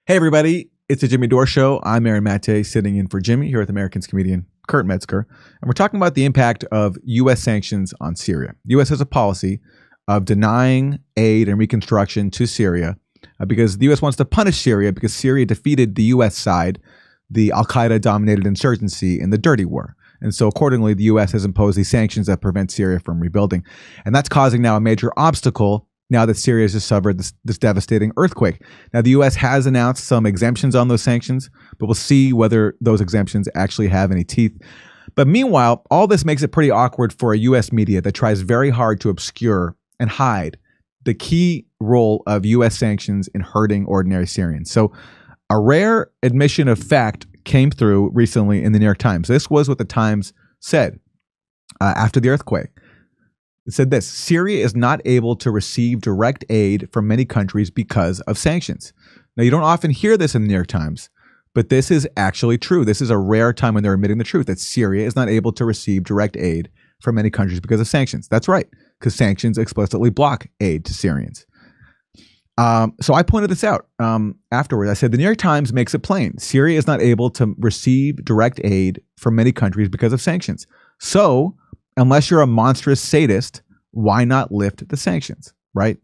Hey everybody, it's the Jimmy Dore Show. I'm Aaron Maté, sitting in for Jimmy here with American's comedian Kurt Metzger, and we're talking about the impact of U.S. sanctions on Syria. The U.S. has a policy of denying aid and reconstruction to Syria because the U.S. wants to punish Syria because Syria defeated the U.S. side, the al-Qaeda-dominated insurgency in the Dirty War. And so accordingly, the U.S. has imposed these sanctions that prevent Syria from rebuilding. And that's causing now a major obstacle now that Syria has just suffered this devastating earthquake. Now, the U.S. has announced some exemptions on those sanctions, but we'll see whether those exemptions actually have any teeth. But meanwhile, all this makes it pretty awkward for a U.S. media that tries very hard to obscure and hide the key role of U.S. sanctions in hurting ordinary Syrians. So a rare admission of fact came through recently in the New York Times. This was what the Times said after the earthquake. It said this: Syria is not able to receive direct aid from many countries because of sanctions. Now, you don't often hear this in the New York Times, but this is actually true. This is a rare time when they're admitting the truth, that Syria is not able to receive direct aid from many countries because of sanctions. That's right, because sanctions explicitly block aid to Syrians. So I pointed this out afterwards. I said, the New York Times makes it plain. Syria is not able to receive direct aid from many countries because of sanctions. So unless you're a monstrous sadist, why not lift the sanctions, right?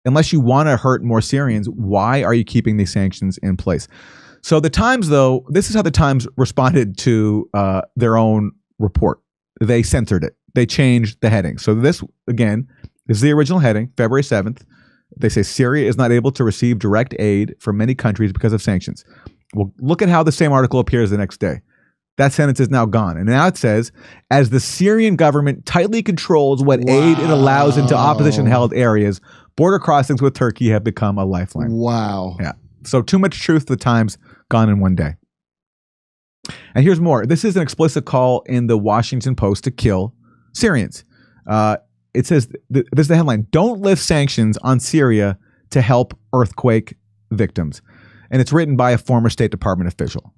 Unless you want to hurt more Syrians, why are you keeping these sanctions in place? So the Times, though, this is how the Times responded to their own report. They censored it. They changed the heading. So this, again, is the original heading, February 7th. They say Syria is not able to receive direct aid from many countries because of sanctions. Well, look at how the same article appears the next day. That sentence is now gone. And now it says, as the Syrian government tightly controls what aid it allows into opposition-held areas, border crossings with Turkey have become a lifeline. Wow. Yeah. So too much truth, the Times, gone in one day. And here's more. This is an explicit call in the Washington Post to kill Syrians. It says, this is the headline, "Don't lift sanctions on Syria to help earthquake victims." And it's written by a former State Department official.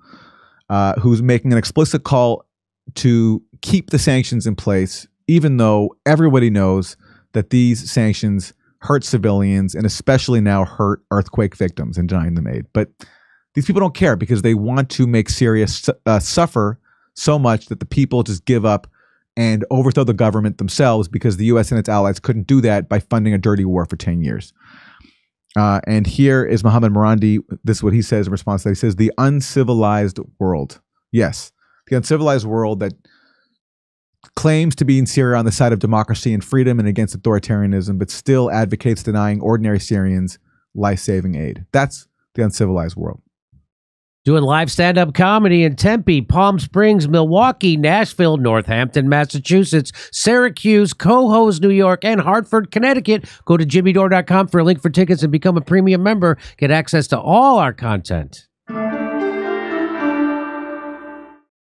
Who's making an explicit call to keep the sanctions in place, even though everybody knows that these sanctions hurt civilians and especially now hurt earthquake victims and denying them aid. But these people don't care because they want to make Syria suffer so much that the people just give up and overthrow the government themselves because the U.S. and its allies couldn't do that by funding a dirty war for 10 years. And here is Mohammed Morandi. This is what he says in response to that. He says, the uncivilized world. Yes, the uncivilized world that claims to be in Syria on the side of democracy and freedom and against authoritarianism, but still advocates denying ordinary Syrians life-saving aid. That's the uncivilized world. Doing live stand-up comedy in Tempe, Palm Springs, Milwaukee, Nashville, Northampton, Massachusetts, Syracuse, Cohoes, New York, and Hartford, Connecticut. Go to jimmydore.com for a link for tickets and become a premium member. Get access to all our content.